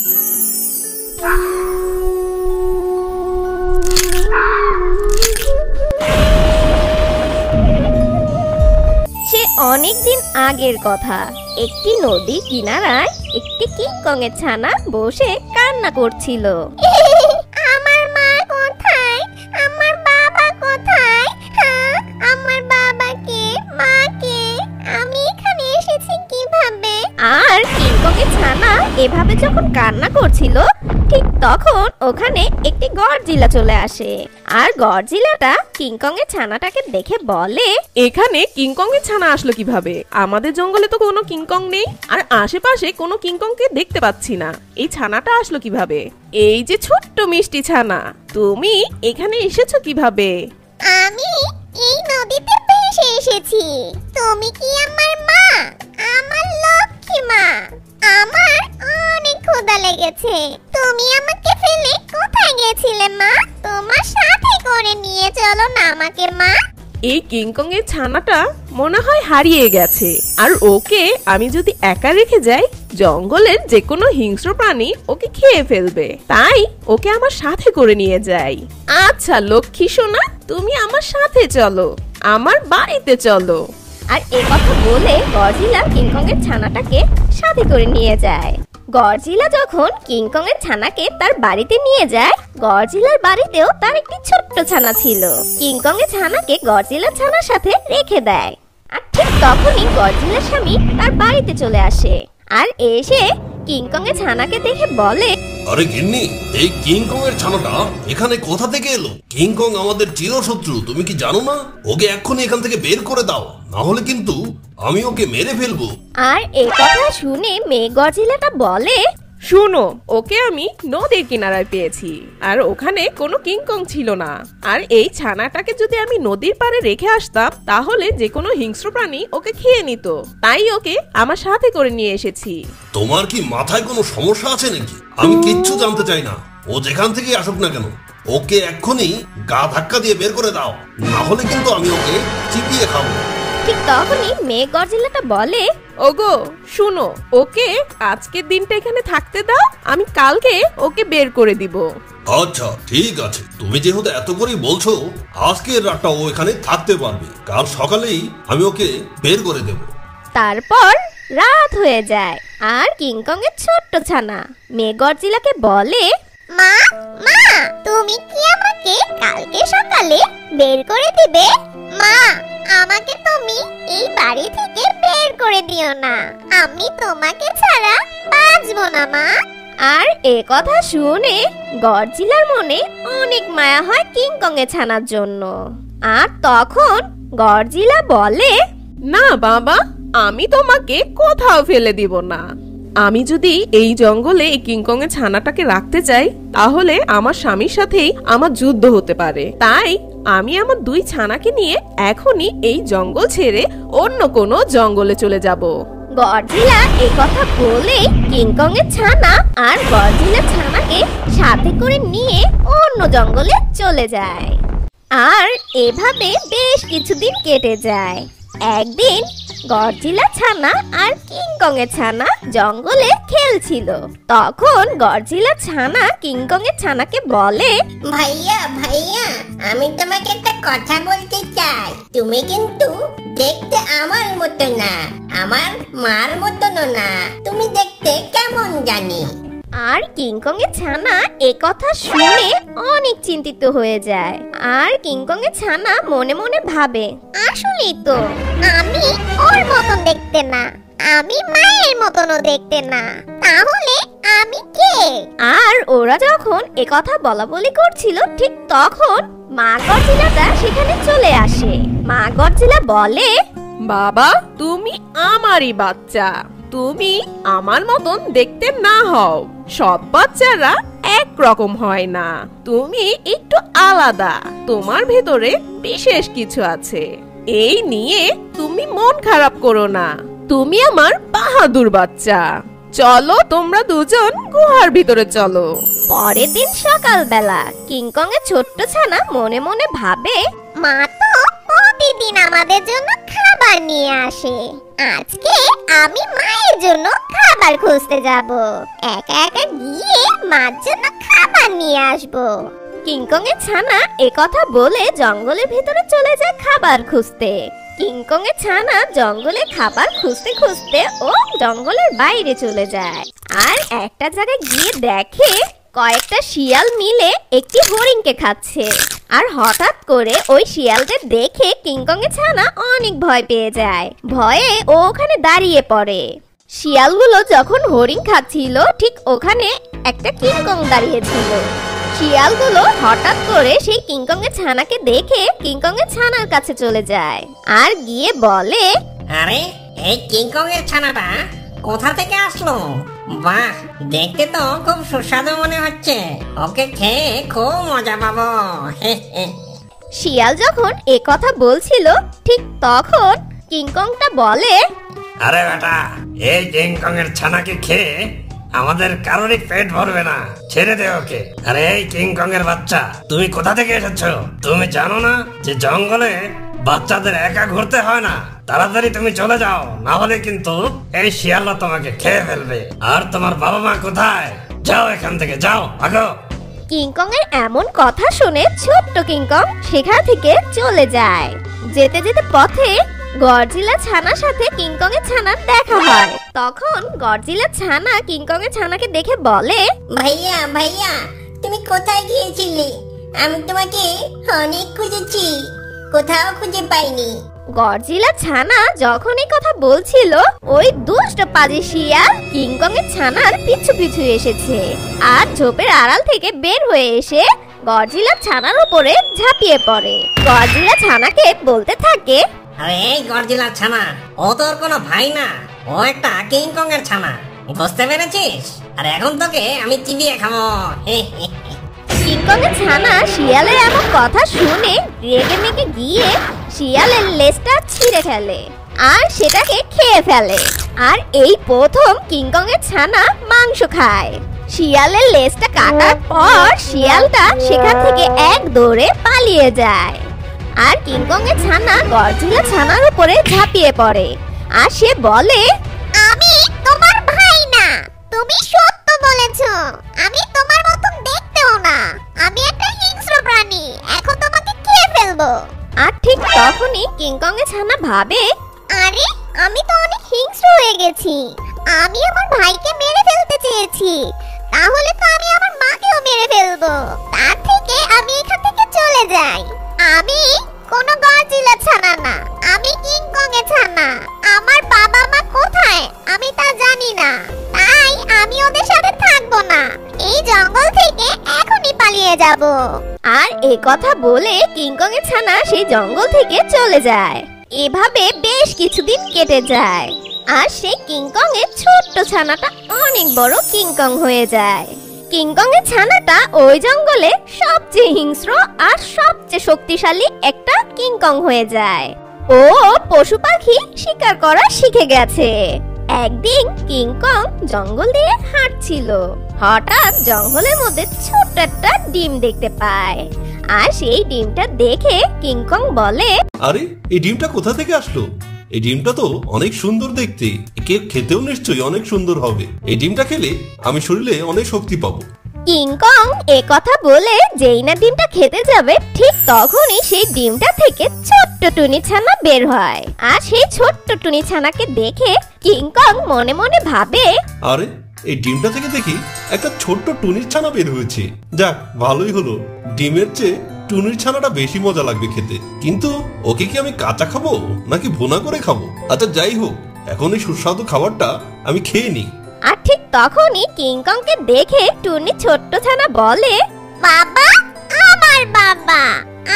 সে অনেকদিন আগের কথা। একটি নদী কিনারায় একটি কিংকংয়ের ছানা বসে কান্না করছিল। আমার মা কোথায়? আমার বাবা কোথায়? আমার বাবাকে, মাকে, আমি এখানে এসেছি কিভাবে? আর কিংকংয়ের ছানা এভাবে যখন কান্না করছিল, ঠিক তখন ওখানে একটি গডজিলা চলে আসে। আর গডজিলাটা কিংকংয়ের ছানাটাকে দেখে বলে, এখানে কিংকংয়ের ছানা আসলো কিভাবে? আমাদের জঙ্গলে তো কোনো কিংকং নেই, আর আশেপাশে কোনো কিংকংকে দেখতে পাচ্ছি না। এই ছানাটা আসলো কিভাবে? এই যে ছোট্ট মিষ্টি ছানা, তুমি এখানে এসেছো কিভাবে? আমি এই নদীতে ভেসে এসেছি। তুমি কি আমার মা? আমার লক্ষ্মী মা। আমার অনেক ক্ষুধা লেগেছে। তুমি আমাকে ফেলে কোথায় গিয়েছিলে মা? তোমার সাথে করে নিয়ে চলো না আমাকে মা। এই কিংকং এর ছানাটা মনে হয় হারিয়ে গেছে, আর ওকে আমি যদি একা রেখে যাই, জঙ্গলের যে কোনো হিংস্র প্রাণী ওকে খেয়ে ফেলবে। তাই ওকে আমার সাথে করে নিয়ে যাই। আচ্ছা লক্ষ্মী সোনা, তুমি আমার সাথে চলো, আমার বাড়িতে চলো। আর এই কথা বলে গডজিলা কিংকং এর ছানাটাকে সাথে করে নিয়ে যায়। গডজিলা যখন কিংকং এর ছানাকে তার বাড়িতে নিয়ে যায়, গডজিলার বাড়িতেও তার একটি ছোট্ট ছানা ছিল। কিংকং এর ছানাকে গডজিলার ছানার সাথে রেখে দেয়। আর ঠিক তখনই গডজিলার স্বামী তার বাড়িতে চলে আসে, আর এসে কিংকং এর ছানাকে দেখে বলে, আরে গিন্নি, এই কিংকং এর ছানাটা এখানে কোথা থেকে এলো? কিংকং আমাদের চিরশত্রু, তুমি কি জানো না? ওকে এক্ষুনি এখান থেকে বের করে দাও, না হলে কিন্তু আমি ওকে মেরে ফেলবো। আর এই কথা শুনে মেয়ে গডজিলাটা বলে, শুনো, ওকে আমি নদীর কিনারায় পেয়েছি, আর ওখানে কোনো কিংকং ছিল না। আর এই ছানাটাকে যদি আমি নদীর পাড়ে রেখে আসতাম, তাহলে যে কোনো হিংস্র প্রাণী ওকে খেয়ে নিত। তাই ওকে আমার সাথে করে নিয়ে এসেছি। তোমার কি মাথায় কোনো সমস্যা আছে নাকি? আমি কিচ্ছু জানতে চাই না, ও যেখান থেকে আসুক না কেন, ওকে এক্ষুনি গা ধাক্কা দিয়ে বের করে দাও, না হলে কিন্তু আমি ওকে চিবিয়ে খাবো। ঠিক তখনই মেয়ে গডজিলাটা বলে, ওগো শুনো, ওকে আজকের দিনটা এখানে থাকতে দাও, আমি কালকে ওকে বের করে দিব। আচ্ছা ঠিক আছে, তুমি যেহেতু এত করেই বলছো, আজকের রাতটা ও এখানে থাকতে পারবে, কাল সকালেই আমি ওকে বের করে দেব। তারপর রাত হয়ে যায়, আর কিংকং এর ছোট্ট ছানা মেয়ে গডজিলাকে বলে, মা মা, তুমি কি আমাকে কালকে সকালে বের করে দিবে? মা, আমাকে তুমি এই বাড়ি থেকে বের করে দিও না, আমি তোমাকে ছাড়া বাঁচবো না মা। আর এ কথা শুনে গডজিলার মনে অনেক মায়া হয় কিংকং এর ছানার জন্য। আর তখন গডজিলা বলে, না বাবা, আমি তোমাকে কোথাও ফেলে দিব না। আমি যদি এই জঙ্গলে এই কিংকং এর ছানাটাকে রাখতে চাই, তাহলে আমার স্বামীর সাথেই আমার যুদ্ধ হতে পারে। তাই আমি আমার দুই ছানাকে নিয়ে এখনই এই জঙ্গল ছেড়ে অন্য কোনো জঙ্গলে চলে যাব। গডজিলা এই কথা বলে কিংকং এর ছানা আর গডজিলার ছানাকে সাথে করে নিয়ে অন্য জঙ্গলে চলে যায়। আর এভাবে বেশ কিছুদিন কেটে যায়। একদিন গডজিলা ছানা আর কিংকং এর ছানা জঙ্গলে খেলছিল। তখন গডজিলা ছানা কিংকং এর ছানাকে বলে, ভাইয়া ভাইয়া, আমি তোমাকে একটা কথা বলতে চাই। তুমি কিন্তু দেখতে আমার মতো না, আমার মার মতনও না, তুমি দেখতে কেমন জানি। আর কিংকং এর ছানা এই কথা শুনে অনেক চিন্তিত হয়ে যায়। আর কিংকং এর ছানা মনে মনে ভাবে, আসলেই তো আমি ওর মতন দেখতে না, আমি মায়ের মতনও দেখতে না, তাহলে আমি কে? আর ওরা যখন এ কথা বলা বলি করছিল, ঠিক তখন মা গডজিলাটা সেখানে চলে আসে। মা গডজিলা বলে, বাবা, তুমি আমারই বাচ্চা, তুমি আমার মতন দেখতে না হও, সব বাচ্চারা এক রকম হয় না, তুমি একটু আলাদা, তোমার ভেতরে বিশেষ কিছু আছে। এই নিয়ে তুমি মন খারাপ করো না, তুমি আমার বাহাদুর বাচ্চা। চলো তোমরা দুজন গুহার ভিতরে চলো। পরের দিন সকালবেলা কিংকং এর ছোট্ট ছানা মনে মনে ভাবে, মা তো প্রতিদিন আমাদের জন্য খাবার নিয়ে আসে। আজকে আমি মায়ের জন্য খাবার খুঁজতে যাব। একা একা গিয়ে মার জন্য খাবার নিয়ে আসব। কিংকং এর ছানা একথা বলে জঙ্গলের ভিতরে চলে যায় খাবার খুঁজতে। কিংকং এর ছানা জঙ্গলে খাবার খুঁজতে খুঁজতে ও জঙ্গলের বাইরে চলে যায়, আর একটা জায়গায় গিয়ে দেখে কয়েকটা শিয়াল মিলে একটি হরিণকে খাচ্ছে। আর হঠাৎ করে ওই শিয়ালদের দেখে কিংকং এর ছানা অনেক ভয় পেয়ে যায়। ভয়ে ও ওখানে দাঁড়িয়ে পড়ে। শিয়ালগুলো যখন হরিণ খাচ্ছিল ঠিক ওখানে একটা কিংকং দাঁড়িয়েছিল। শিয়ালগুলো হঠাৎ করে সেই কিংকং এর ছানাকে দেখে কিংকং এর ছানার কাছে চলে যায় আর গিয়ে বলে, আরে এই কিংকং এর ছানাটা কোথা থেকে আসলো? বাহ, দেখতে তো খুব সুস্বাদু মনে হচ্ছে। ওকে খেয়ে খুব মজা পাবো। শিয়াল যখন একথা বলছিল ঠিক তখন কিংকংটা বলে, আরে বেটা, এই কিংকং এর ছানাকে খেয়ে আমাদের কারোরই পেট ভরবে না, ছেড়ে দে ওকে। আরে এই কিংকং এর বাচ্চা, তুমি কোথা থেকে এসেছো? তুমি জানো না যে জঙ্গলে বাচ্চাদের একা ঘুরতে হয় না? তাড়াতাড়ি তুমি চলে যাও, না হলে কিন্তু এই শিয়ালরা তোমাকে খেয়ে ফেলবে। আর তোমার বাবা মা কোথায়? যাও এখান থেকে, যাও আগো। কিংকং এর এমন কথা শুনে ছোট্ট কিংকং সেখান থেকে চলে যায়। যেতে যেতে পথে গডজিলা ছানার সাথে কিংকং এর ছানার দেখা হয়। তখন গডজিলা ছানা কিংকং এর ছানাকে দেখে বলে, ভাইয়া ভাইয়া, তুমি কোথায় গিয়েছিলে? আমি তোমাকে অনেক খুঁজেছি, কোথাও খুঁজে পাইনি। গডজিলা ছানা যখন এই কথা বলছিল ওই দুষ্ট পাজি শিয়াল কিংকং এর ছানার পিছু পিছু এসেছে আর ঝোপের আড়াল থেকে বের হয়ে এসে গডজিলা ছানার উপরে ঝাঁপিয়ে পড়ে। গডজিলা ছানাকে বলতে থাকে, আরে এই গডজিলা ছানা, ও তোর কোনো ভাই না, ও একটা কিংকং এর ছানা, বুঝতে পেরেছিস? আর এখন তোকে আমি চিবিয়ে খাবো। কিংকং এর ছানা শিয়ালের এমন কথা শুনে রেগে মেগে গিয়ে শিয়ালের লেজটা ছিঁড়ে ফেলে আর সেটাকে খেয়ে ফেলে। আর এই প্রথম কিংকং এর ছানা মাংস খায়। শিয়ালের লেজটা কাটার পর শিয়ালটা সেখান থেকে এক দৌড়ে পালিয়ে যায়। আর কিংকং এর ছানা গডজিলা ছানার উপরে ঝাঁপিয়ে পড়ে আর সে বলে, আমি তোমার ভাই না, তুমি সত্য বলেছো, আমি তোমার মতন দেখতেও না, আমি একটা হিংস্র প্রাণী, এখন তোমাকে খেয়ে ফেলবো। আর ঠিক তখনই কিংকং এর ছানা ভাবে, আরে আমি তো অনেক হিংস্র হয়ে গেছি, আমি আমার ভাইকে মেরে ফেলতে চেয়েছি, তাহলে তো আমি আমার মাকেও মেরে ফেলবো, তার থেকে আমি এখান থেকে চলে যাই। আমি কোনো গডজিলা ছানা না, আমি কিংকং এর ছানা, আমার বাবা মা কোথায় আমি তা জানি না, তাই আমি ওদের সাথে থাকবো না, এই জঙ্গল থেকে এখনই পালিয়ে যাব। আর এই কথা বলে কিংকং এর ছানা সেই জঙ্গল থেকে চলে যায়। এভাবে বেশ কিছুদিন কেটে যায় আর সেই কিংকং এর ছোট্ট ছানাটা অনেক বড় কিংকং হয়ে যায়। কিংকং এর ছানাটা ওই জঙ্গলে সবচেয়ে হিংস্র আর সবচেয়ে শক্তিশালী একটা কিংকং হয়ে যায়। ও পশু পাখি শিকার করা শিখে গেছে। একদিন কিংকং জঙ্গল দিয়ে হাঁটছিল, হঠাৎ জঙ্গলের মধ্যে ছোট্ট একটা ডিম দেখতে পায় আর সেই ডিমটা দেখে কিংকং বলে, আরে এই ডিমটা কোথা থেকে আসলো? এই ডিমটা তো অনেক সুন্দর দেখতে, একে খেতেও নিশ্চয়ই অনেক সুন্দর হবে। এই ডিমটা খেলে আমি শরীরে অনেক শক্তি পাবো। কিংকং এই কথা বলে যেই না ডিমটা খেতে যাবে ঠিক তখনই সেই ডিমটা থেকে ছোট্ট টুনি ছানা বের হয়। আর সেই ছোট্ট টুনি ছানাকে দেখে কিংকং মনে মনে ভাবে, আরে এই ডিমটা থেকে দেখি একটা ছোট্ট টুনির ছানা বের হয়েছে। যাক, ভালোই হলো, ডিমের চেয়ে টুনির ছানাটা বেশি মজা লাগবে খেতে। কিন্তু ওকে কি আমি কাঁচা খাবো নাকি ভুনা করে খাবো? আচ্ছা যাই হোক, এখন এই সুস্বাদু খাবারটা আমি খেয়ে নিই। আর ঠিক তখনই কিংকংকে দেখে টুনি ছোট্ট ছানা বলে, বাবা, আমার বাবা,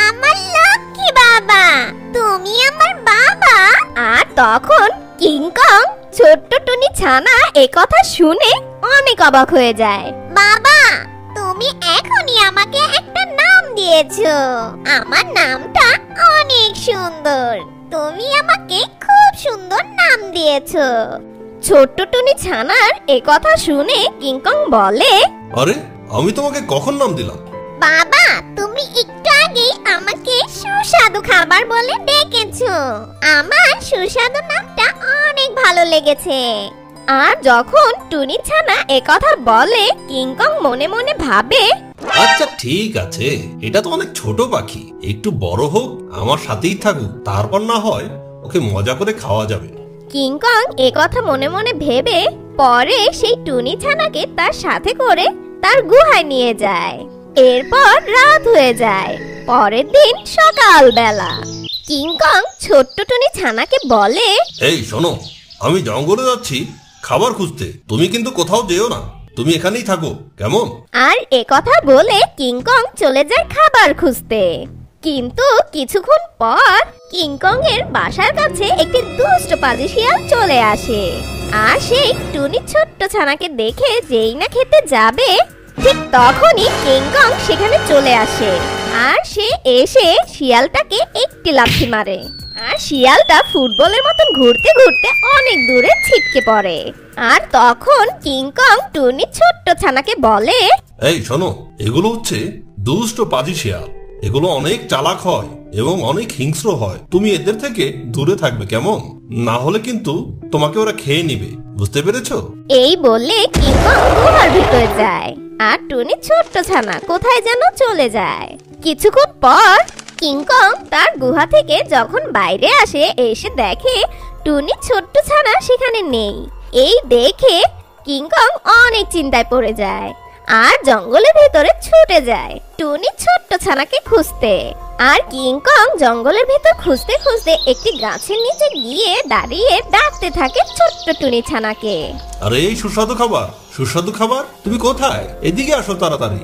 আমার লক্ষ্মী বাবা, তুমি আমার বাবা। আর তখন কিংকং ছোট্ট টুনি ছানা এই কথা শুনে অনেক অবাক হয়ে যায়। বাবা, তুমি এখনই আমাকে একটা নাম দিয়েছো, আমার নামটা অনেক সুন্দর, তুমি আমাকে খুব সুন্দর নাম দিয়েছো। ছোট্ট টুনি ছানার এই কথা শুনে কিংকং বলে, আরে আমি তোমাকে কখন নাম দিলাম? বাবা, তুমি একটু আগে আগেই আমাকে সুস্বাদু খাবার বলে ডেকেছো। আমার সুস্বাদু নামটা অনেক ভালো লেগেছে। আর যখন টুনি ছানা একথা বলে, কিংকং মনে মনে ভাবে, আচ্ছা ঠিক আছে, এটা তো অনেক ছোট পাখি, একটু বড় হোক, আমার সাথেই থাকুক, তারপর না হয় ওকে মজা করে খাওয়া যাবে। কিংকং একথা মনে মনে ভেবে পরে সেই টুনি ছানাকে তার সাথে করে তার গুহায় নিয়ে যায়। এরপর রাত হয়ে যায়। পরের দিন সকালবেলা কিংকং ছোট্ট টুনি ছানাকে বলে, এই শোনো, আমি জঙ্গলে যাচ্ছি খাবার খুঁজতে, তুমি কিন্তু কোথাও যেও না, তুমি এখানেই থাকো, কেমন? আর একথা বলে কিংকং চলে যায় খাবার খুঁজতে। কিন্তু কিছুক্ষণ পর কিংকং এর বাসার কাছে একটি দুষ্ট পাজি শিয়াল চলে আসে। আর সেই টুনি ছোট্ট ছানাকে দেখে যেই না খেতে যাবে, ঠিক তখনই কিংকং সেখানে চলে আসে। আর সে এসে শিয়ালটাকে একটি লাথি মারে। আর শিয়ালটা ফুটবলের মতন ঘুরতে ঘুরতে অনেক দূরে ছিটকে পড়ে। আর তখন কিংকং টুনি ছোট্ট ছানাকে বলে, এই শোনো, এগুলো হচ্ছে দুষ্ট পাজি শিয়াল, এগুলো অনেক চালাক হয় এবং অনেক হিংস্র হয়, তুমি এদের থেকে দূরে থাকবে, কেমন? না হলে কিন্তু তোমাকে ওরা খেয়ে নিবে, বুঝতে পেরেছো? এই বলে কিংকং গুহার ভিতরে যায়। আর টুনি ছোট্ট ছানা কোথায় যেন চলে যায়। কিছুক্ষণ পর কিংকং তার গুহা থেকে যখন বাইরে আসে, এসে দেখে টুনি ছোট্ট ছানা সেখানে নেই। এই দেখে কিংকং অনেক চিন্তায় পড়ে যায় আর জঙ্গলের ভিতরে ছুটে যায় টুনি ছোট্ট ছানাকে খুঁজতে। আর কিংকং জঙ্গলের ভিতর খুঁজতে খুঁজতে একটি গাছের নিচে গিয়ে দাঁড়িয়ে ডাকতে থাকে ছোট্ট টুনি ছানাকে। আরে এই সুস্বাদু খাবার, সুস্বাদু খাবার, তুমি কোথায়? এদিকে আসো তাড়াতাড়ি।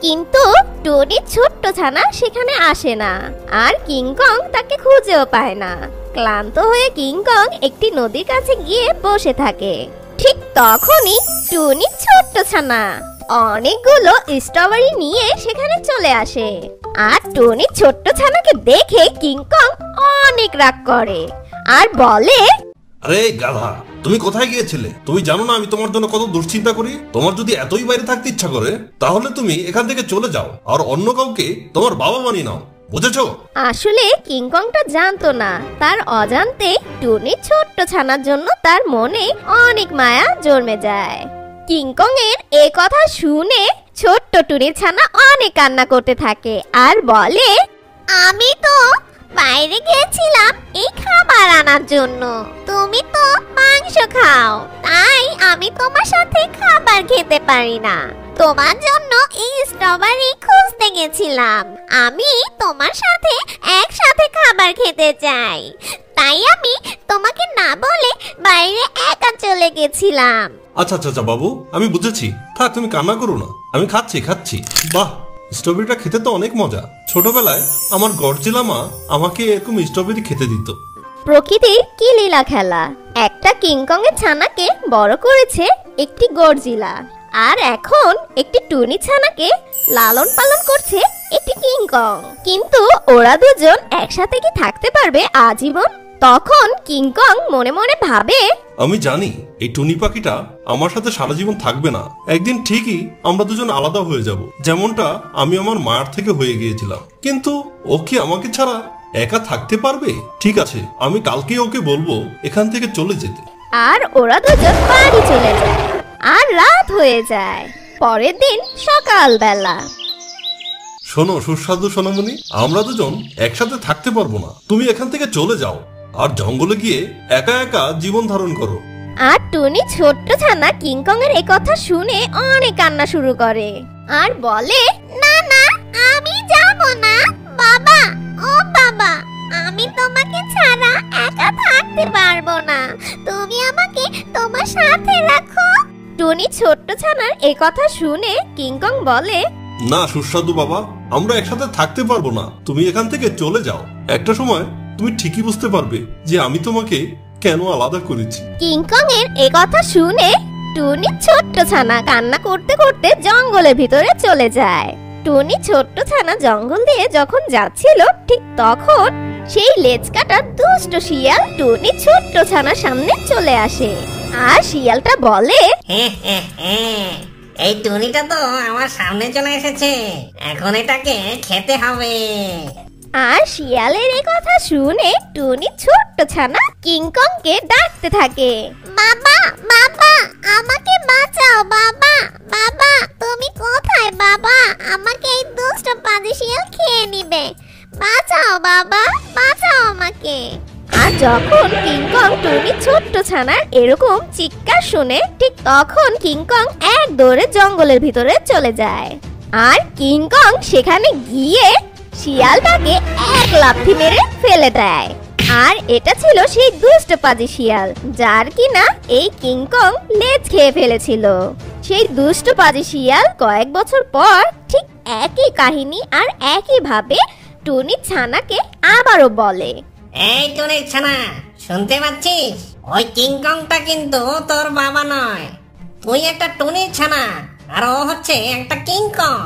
কিন্তু টুনি ছোট্ট ছানা সেখানে আসে না। আর কিংকং তাকে খুঁজেও পায় না। ক্লান্ত হয়ে কিংকং একটি নদীর কাছে গিয়ে বসে থাকে। ঠিক তখনই টুনি ছোট্ট ছানা অনেকগুলো স্ট্রবেরি নিয়ে সেখানে চলে আসে। আর টুনি ছোট্ট ছানাকে দেখে কিংকং অনেক রাগ করে আর বলে, আরে গাধা, তুমি কোথায় গিয়েছিলে? তুমি জানো না আমি তোমার জন্য কত দুশ্চিন্তা করি? তোমার যদি এতই বাইরে থাকতে ইচ্ছা করে, তাহলে তুমি এখান থেকে চলে যাও আর অন্য কাউকে তোমার বাবা বানিয়ে নাও, বুঝেছো? আসলে কিংকংটা জানতো না তার অজান্তে টুনি ছোট্ট ছানার জন্য তার মনে অনেক মায়া জন্মে যায়। কিংকং এর এই কথা শুনে ছোট্ট টুনি ছানা অনেক কান্না করতে থাকে আর বলে, আমি তো বাইরে গিয়েছিলাম এই খাবার আনার জন্য, তুমি তো মাংস খাও, তাই আমি তোমার সাথে খাবার খেতে পারি না। তোমার জন্য এই স্ট্রবেরি খুঁজতে গেছিলাম, আমি তোমার সাথে একসাথে খাবার খেতে চাই, তাই আমি তোমাকে না বলে বাইরে একা চলে গেছিলাম। আচ্ছা আচ্ছা আচ্ছা বাবু, আমি বুঝেছি, থাক তুমি কান্না করো না, আমি খাচ্ছি। বাহ, স্ট্রবেরিটা খেতে তো অনেক মজা। ছোটবেলায় আমার গডজিলা মা আমাকে এরকম স্ট্রবেরি খেতে দিত। প্রকৃতির কি লীলা খেলা, একটা কিংকং এর ছানাকে বড় করেছে একটি গডজিলা, আর এখন একটি টুনি ছানাকে লালন পালন করছে একটি কিংকং। কিন্তু ওরা দুজন একসাথে কি থাকতে পারবে আজীবন? তখন কিংকং মনে মনে ভাবে, আমি জানি এই টুনি পাখিটা আমার সাথে সারা জীবন থাকবে না, একদিন ঠিকই আমরা দুজন আলাদা হয়ে যাব, যেমনটা আমি আমার মায়ের থেকে হয়ে গিয়েছিলাম। কিন্তু ও কি আমাকে ছাড়া একা থাকতে পারবে? ঠিক আছে, আমি কালকে ওকে বলবো এখান থেকে চলে যেতে। আর ওরা দুজন বাড়ি চলে যায় আর রাত হয়ে যায়। পরের দিন সকালবেলা, শোনো সুস্বাদু সোনামণি, আমরা দুজন একসাথে থাকতে পারবো না, তুমি এখান থেকে চলে যাও আর জঙ্গলে গিয়ে একা একা জীবন ধারণ করো। আর টুনি ছোট্ট ছানা কিংকং এর এই কথা শুনে অনেক কান্না শুরু করে আর বলে, না না, আমি যাব না বাবা, ও বাবা, আমি তোমাকে ছাড়া একা থাকতে পারবো না, তুমি আমাকে তোমার সাথে রাখো। টুনি ছোট্ট ছানার এই কথা শুনে কিংকং বলে, না সুস্বাদু বাবা, আমরা একসাথে থাকতে পারবো না, তুমি এখান থেকে চলে যাও, একটা সময় তুমি ঠিকই বুঝতে পারবে যে আমি তোমাকে কেন আলাদা করেছি। কিংকং এর এই কথা শুনে টুনি ছোট্ট ছানা কান্না করতে করতে জঙ্গলের ভিতরে চলে যায়। টুনি ছোট্ট ছানা জঙ্গল দিয়ে যখন যাচ্ছিল, ঠিক তখন সেই লেজ কাটা দুষ্ট শিয়াল টুনি ছোট্ট ছানার সামনে চলে আসে। আর শিয়ালটা বলে, এই টুনিটা তো আমার সামনে চলে এসেছে, এখন এটাকে খেতে হবে। আর শিয়ালের এই কথা শুনে টুনি ছোট্ট ছানা কিংকংকে ডাকতে থাকে, বাবা বাবা আমাকে বাঁচাও, বাবা বাবা তুমি কোথায় বাবা, আমাকে এই দুষ্ট পাজি শিয়াল খেয়ে নিবে, বাঁচাও বাবা বাঁচাও আমাকে। আর যখন কিংকং টুনির ছোট্ট ছানার এরকম চিৎকার শুনে, ঠিক তখন কিংকং এক দৌড়ে জঙ্গলের ভিতরে চলে যায়। আর কিংকং সেখানে গিয়ে শিয়ালটাকে এক লাথি মেরে ফেলে দেয়। আর এটা ছিল সেই দুষ্ট পাজি শিয়াল, যার কিনা এই কিংকং লেজ খেয়ে ফেলেছিল। সেই দুষ্ট পাজি শিয়াল কয়েক বছর পর ঠিক একই কাহিনী আর একই ভাবে টুনি ছানাকে আবারও বলে। এই টুনির ছানা, শুনতে পাচ্ছিস? ওই কিংকংটা কিন্তু তোর বাবা নয়, তুই একটা টুনির ছানা আর ও হচ্ছে একটা কিংকং।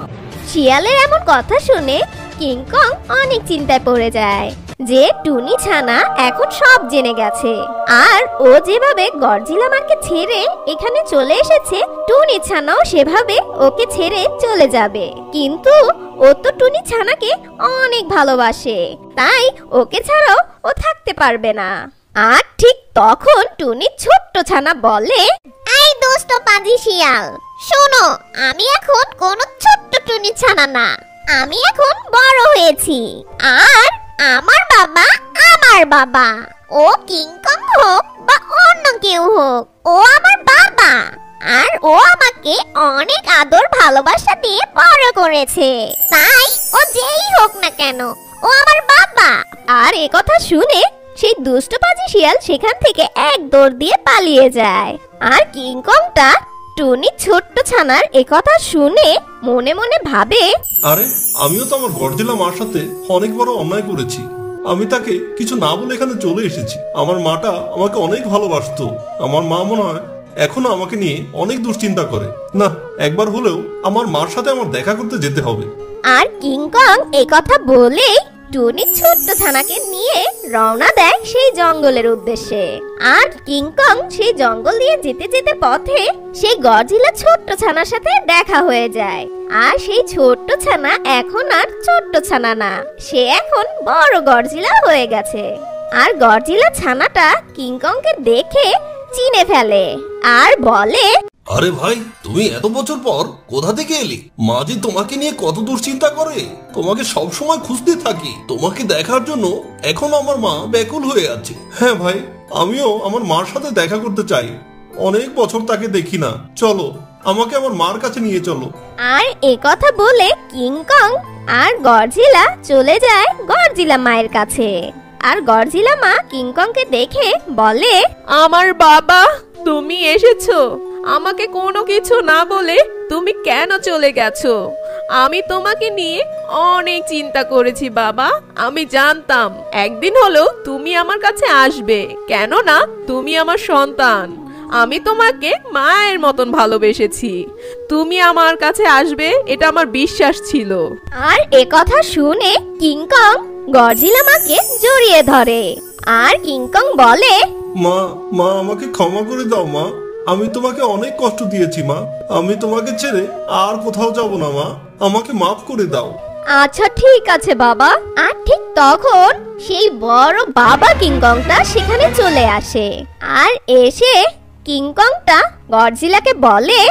শিয়ালের এমন কথা শুনে কিংকং অনেক চিন্তায় পড়ে যায় যে টুনি ছানা এখন সব জেনে গেছে। আর ও যেভাবে গডজিলা মাকে ছেড়ে এখানে চলে এসেছে, টুনি ছানাও সেভাবে ওকে ছেড়ে চলে যাবে। কিন্তু ও তো টুনি ছানাকে অনেক ভালোবাসে, তাই ওকে ছাড়াও ও থাকতে পারবে না। আর ঠিক তখন টুনি ছোট্ট ছানা বলে, এই দুষ্ট পাজি শিয়াল, শোনো, আমি এখন কোনো ছোট্ট টুনি ছানা না, আমি এখন বড় হয়েছি। আর আমার বাবা, ও কিংকং হোক বা অন্য কেউ হোক, ও আমার বাবা। আর ও আমাকে অনেক আদর ভালোবাসা দিয়ে বড় করেছে, তাই ও যেই হোক না কেন ও আমার বাবা। আর এ কথা শুনে সেই দুষ্ট পাজি শিয়াল সেখান থেকে এক দৌড় দিয়ে পালিয়ে যায়। আর কিংকংটা টুনি ছোট্ট ছানার একথা শুনে মনে মনে ভাবে, আরে আমিও তো আমার গডজিলা মার সাথে অনেক বড় অন্যায় করেছি। আমি তাকে কিছু না বলে এখানে চলে এসেছি। আমার মাটা আমাকে অনেক ভালোবাসতো। আমার মা মনে হয় এখনো আমাকে নিয়ে অনেক দুশ্চিন্তা করে। না, একবার হলেও আমার মার সাথে আমার দেখা করতে যেতে হবে। আর কিংকং এই কথা বলে টুনি ছোট্ট ছানাকে নিয়ে রওনা দেয় সেই জঙ্গলের উদ্দেশ্যে। আর কিংকং সেই জঙ্গল দিয়ে যেতে যেতে পথে সেই গডজিলা ছোট্ট ছানার সাথে দেখা হয়ে যায়। আর সেই ছোট্ট ছানা এখন আর ছোট্ট ছানা না, সে এখন বড় গডজিলা হয়ে গেছে। আর গডজিলা ছানাটা কিংকংকে দেখে চিনে ফেলে আর বলে, আরে ভাই, তুমি এত বছর পর কোথা থেকে এলি? মা যে তোমাকে নিয়ে কত দুশ্চিন্তা করে, তোমাকে সব সময় খুঁজতে থাকি। তোমাকে দেখার জন্য এখন আমার মা ব্যাকুল হয়ে আছে। হ্যাঁ ভাই, আমিও আমার মার সাথে দেখা করতে চাই। অনেক বছর তাকে দেখি না। চলো, আমাকে আমার মার কাছে নিয়ে চলো। আর এ কথা বলে কিংকং আর গডজিলা চলে যায় গডজিলা মায়ের কাছে। আর গডজিলা মা কিংকংকে দেখে বলে, আমার বাবা, তুমি এসেছো। আমাকে কোনো কিছু না বলে তুমি কেন চলে গেছো? আমি তোমাকে নিয়ে অনেক চিন্তা করেছি বাবা। আমি জানতাম একদিন হলেও তুমি আমার কাছে আসবে, কেননা তুমি আমার সন্তান। আমি তোমাকে মায়ের মতন ভালোবেসেছি। তুমি আমার কাছে আসবে এটা আমার বিশ্বাস ছিল। আর এ কথা শুনে কিংকং গডজিলা মাকে জড়িয়ে ধরে। আর কিংকং বলে, মা আমাকে ক্ষমা করে দাও মা। আমি তোমাকে অনেক কষ্ট দিয়েছি মা। আমি তোমাকে ছেড়ে আর কোথাও যাব না মা। আমাকে মাফ করে দাও। আচ্ছা ঠিক আছে বাবা। আর ঠিক তখন সেই বড় বাবা কিংকংটা সেখানে চলে আসে। আর এসে কিংকংটা গডজিলাকে বলে,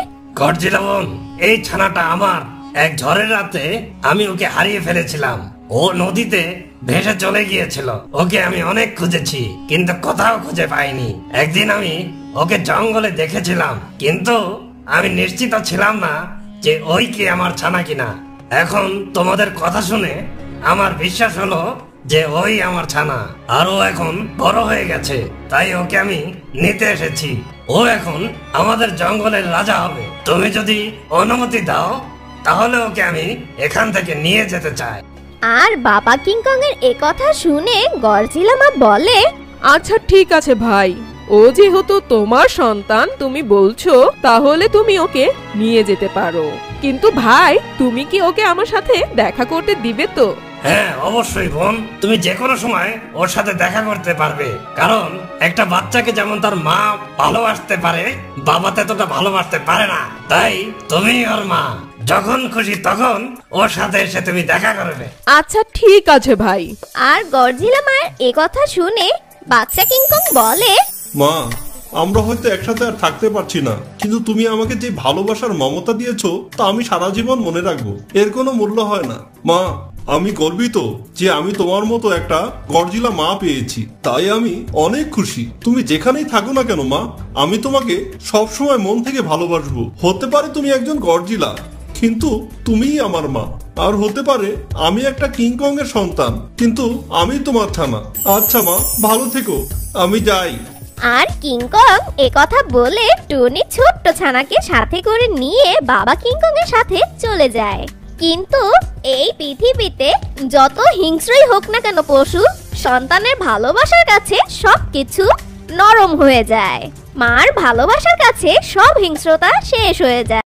গডজিলা বোন, এই ছানাটা আমার। এক ঝড়ের রাতে আমি ওকে হারিয়ে ফেলেছিলাম। ও নদীতে ভেসে চলে গিয়েছিল। ওকে আমি অনেক খুঁজেছি, কিন্তু কোথাও খুঁজে পাইনি। একদিন আমি ওকে জঙ্গলে দেখেছিলাম, কিন্তু আমি নিশ্চিত ছিলাম না যে ওই কি আমার ছানা কিনা। এখন তোমাদের কথা শুনে আমার বিশ্বাস হলো যে ওই আমার ছানা। আর ও এখন বড় হয়ে গেছে, তাই ওকে আমি নিতে এসেছি। ও এখন আমাদের জঙ্গলের রাজা হবে। তুমি যদি অনুমতি দাও তাহলে ওকে আমি এখান থেকে নিয়ে যেতে চাই। আর বাবা কিংকং এর এ কথা শুনে গডজিলা মা বলে, আচ্ছা ঠিক আছে ভাই, ও যেহেতু তোমার সন্তান তুমি বলছো, তাহলে তুমি ওকে নিয়ে যেতে পারো। কিন্তু ভাই, তুমি কি ওকে আমার সাথে দেখা করতে দিবে তো? হ্যাঁ অবশ্যই বোন, তুমি যে কোনো সময় ওর সাথে দেখা করতে পারবে, কারণ একটা বাচ্চাকে যেমন তার মা ভালোবাসতে পারে, বাবা ততটা ভালোবাসতে পারে না। তাই তুমি ওর মা, যখন খুশি তখন ওর সাথে এসে তুমি দেখা করবে। আচ্ছা ঠিক আছে ভাই। আর গডজিলা মায়ের এ কথা শুনে বাচ্চা কিংকং বলে, মা, আমরা হয়তো একসাথে আর থাকতে পারছি না, কিন্তু তুমি আমাকে যে ভালোবাসার মমতা দিয়েছো তা আমি সারা জীবন মনে রাখবো। এর কোনো মূল্য হয় না। মা, আমি গর্বিত যে আমি তোমার মতো একটা গডজিলা মা পেয়েছি, তাই আমি অনেক খুশি। তুমি যেখানেই থাকো না কেন মা, আমি তোমাকে সব সময় মন থেকে ভালোবাসবো। হতে পারে তুমি একজন গডজিলা, কিন্তু তুমিই আমার মা। আর হতে পারে আমি একটা কিংকং এর সন্তান, কিন্তু আমি তোমার ছানা। আচ্ছা মা, ভালো থেকো, আমি যাই। আর কিংকং এ কথা বলে টুনি ছোট্ট ছানাকে সাথে করে নিয়ে বাবা কিংকং এর সাথে চলে যায়। কিন্তু এই পৃথিবীতে যত হিংস্রই হোক না কেন পশু, সন্তানের ভালোবাসার কাছে সবকিছু নরম হয়ে যায়। মার ভালোবাসার কাছে সব হিংস্রতা শেষ হয়ে যায়।